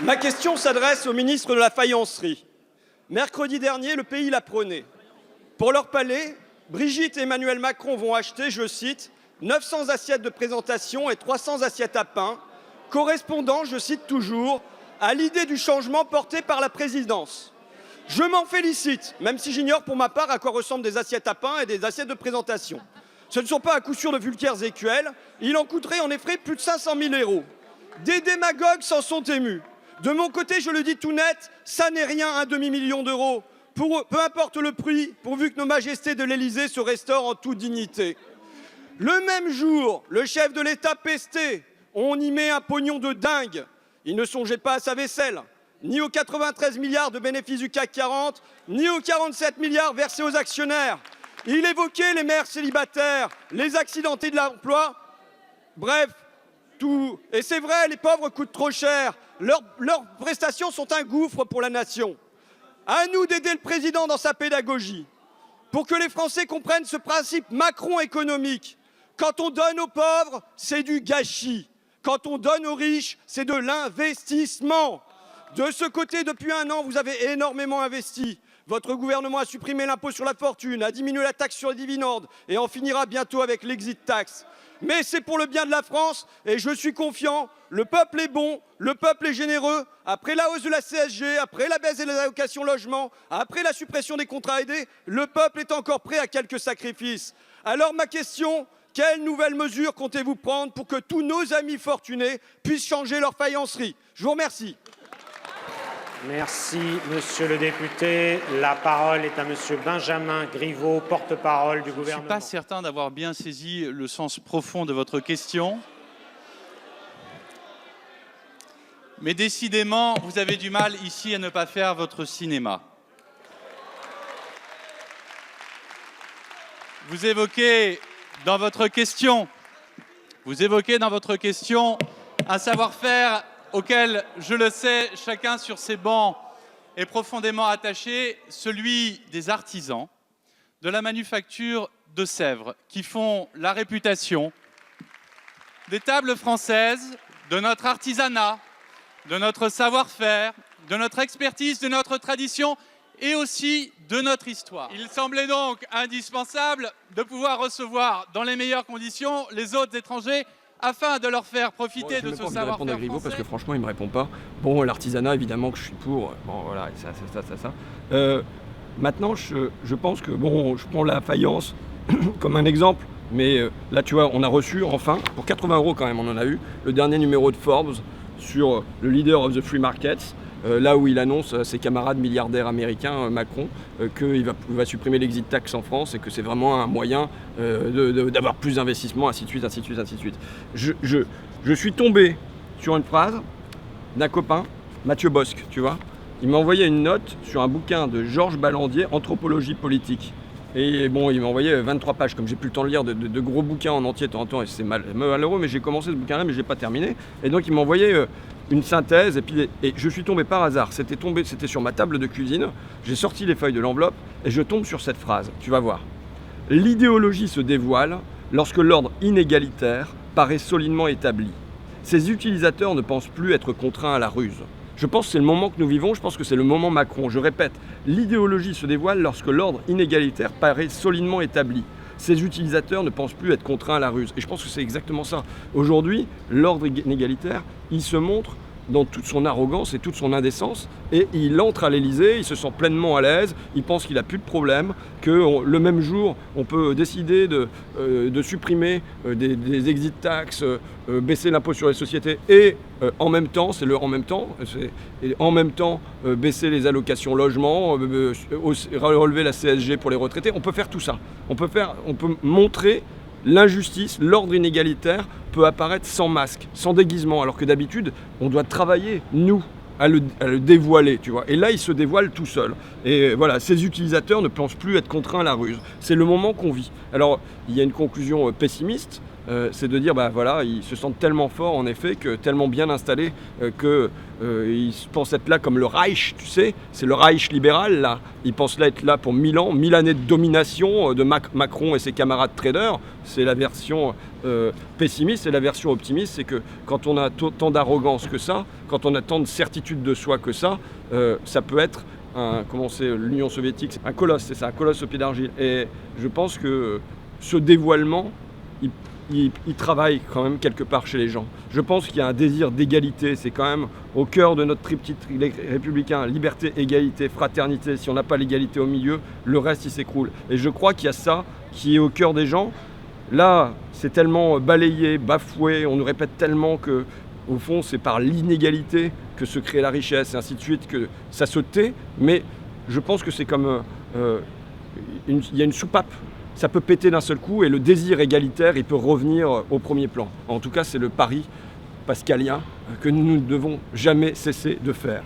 Ma question s'adresse au ministre de la Faïencerie. Mercredi dernier, le pays l'apprenait. Pour leur palais, Brigitte et Emmanuel Macron vont acheter, je cite, 900 assiettes de présentation et 300 assiettes à pain, correspondant, je cite toujours, à l'idée du changement portée par la présidence. Je m'en félicite, même si j'ignore pour ma part à quoi ressemblent des assiettes à pain et des assiettes de présentation. Ce ne sont pas à coup sûr de vulgaires écuelles, il en coûterait en effet plus de 500 000 €. Des démagogues s'en sont émus. De mon côté, je le dis tout net, ça n'est rien, un demi-million d'euros. Peu importe le prix, pourvu que nos majestés de l'Élysée se restaurent en toute dignité. Le même jour, le chef de l'État pestait. On y met un pognon de dingue. Il ne songeait pas à sa vaisselle, ni aux 93 milliards de bénéfices du CAC 40, ni aux 47 milliards versés aux actionnaires. Il évoquait les mères célibataires, les accidentés de l'emploi. Bref, tout. Et c'est vrai, les pauvres coûtent trop cher. Leurs prestations sont un gouffre pour la nation. À nous d'aider le président dans sa pédagogie, pour que les Français comprennent ce principe Macron économique. Quand on donne aux pauvres, c'est du gâchis. Quand on donne aux riches, c'est de l'investissement. De ce côté, depuis un an, vous avez énormément investi. Votre gouvernement a supprimé l'impôt sur la fortune, a diminué la taxe sur les dividendes et en finira bientôt avec l'exit tax. Mais c'est pour le bien de la France et je suis confiant, le peuple est bon, le peuple est généreux. Après la hausse de la CSG, après la baisse des allocations logement, après la suppression des contrats aidés, le peuple est encore prêt à quelques sacrifices. Alors ma question, quelles nouvelles mesures comptez-vous prendre pour que tous nos amis fortunés puissent changer leur faïencerie? Je vous remercie. Merci, monsieur le député. La parole est à monsieur Benjamin Griveaux, porte-parole du gouvernement. Je ne suis pas certain d'avoir bien saisi le sens profond de votre question. Mais décidément, vous avez du mal ici à ne pas faire votre cinéma. Vous évoquez dans votre question un savoir-faire auquel, je le sais, chacun sur ces bancs est profondément attaché, celui des artisans, de la manufacture de Sèvres, qui font la réputation des tables françaises, de notre artisanat, de notre savoir-faire, de notre expertise, de notre tradition et aussi de notre histoire. Il semblait donc indispensable de pouvoir recevoir dans les meilleures conditions les autres étrangers afin de leur faire profiter de ce savoir-faire français. Je vais répondre à Griveaux parce que franchement, il ne me répond pas. Bon, l'artisanat, évidemment que je suis pour. Bon, voilà, ça. Maintenant, je pense que, bon, je prends la faïence comme un exemple. Mais là, tu vois, on a reçu, enfin, pour 80 € quand même, on en a eu, le dernier numéro de Forbes sur le leader of the free markets. Là où il annonce à ses camarades milliardaires américains, Macron, qu'il va supprimer l'exit tax en France et que c'est vraiment un moyen d'avoir plus d'investissements, ainsi de suite, ainsi de suite, ainsi de suite. Je suis tombé sur une phrase d'un copain, Mathieu Bosque, tu vois. Il m'a envoyé une note sur un bouquin de Georges Ballandier, Anthropologie politique. Et bon, il m'a envoyé 23 pages, comme j'ai plus le temps de lire de gros bouquins en entier de temps en temps, et c'est malheureux, mais j'ai commencé ce bouquin-là, mais je l'ai pas terminé. Et donc il m'a envoyé une synthèse, et je suis tombé par hasard, c'était sur ma table de cuisine, j'ai sorti les feuilles de l'enveloppe, et je tombe sur cette phrase, tu vas voir. L'idéologie se dévoile lorsque l'ordre inégalitaire paraît solidement établi. Ses utilisateurs ne pensent plus être contraints à la ruse. Je pense que c'est le moment que nous vivons, je pense que c'est le moment Macron. Je répète, l'idéologie se dévoile lorsque l'ordre inégalitaire paraît solidement établi. Ses utilisateurs ne pensent plus être contraints à la ruse. Et je pense que c'est exactement ça. Aujourd'hui, l'ordre inégalitaire, il se montre dans toute son arrogance et toute son indécence, et il entre à l'Élysée, il se sent pleinement à l'aise, il pense qu'il n'a plus de problème, que le même jour, on peut décider de supprimer des exit tax, baisser l'impôt sur les sociétés, et en même temps, c'est le en même temps, baisser les allocations logement, relever la CSG pour les retraités. On peut faire tout ça. On peut montrer l'injustice, l'ordre inégalitaire peut apparaître sans masque, sans déguisement, alors que d'habitude, on doit travailler, nous, à le dévoiler, tu vois. Et là, il se dévoile tout seul. Et voilà, ces utilisateurs ne pensent plus être contraints à la ruse. C'est le moment qu'on vit. Alors, il y a une conclusion pessimiste. c'est de dire, bah voilà, ils se sentent tellement forts, en effet, tellement bien installés, qu'ils pensent être là comme le Reich, tu sais, c'est le Reich libéral, là. Ils pensent être là pour 1000 ans, 1000 années de domination de Macron et ses camarades traders. C'est la version pessimiste, et la version optimiste, c'est que quand on a tant d'arrogance que ça, quand on a tant de certitude de soi que ça peut être comment c'est l'Union soviétique, c'est un colosse, c'est ça, un colosse au pied d'argile. Et je pense que ce dévoilement, il travaille quand même quelque part chez les gens. Je pense qu'il y a un désir d'égalité, c'est quand même au cœur de notre triptyque républicain, liberté, égalité, fraternité. Si on n'a pas l'égalité au milieu, le reste il s'écroule. Et je crois qu'il y a ça qui est au cœur des gens. Là, c'est tellement balayé, bafoué, on nous répète tellement que, au fond, c'est par l'inégalité que se crée la richesse, et ainsi de suite, que ça se tait. Mais je pense que c'est comme il y a une soupape. Ça peut péter d'un seul coup et le désir égalitaire, il peut revenir au premier plan. En tout cas, c'est le pari pascalien que nous ne devons jamais cesser de faire.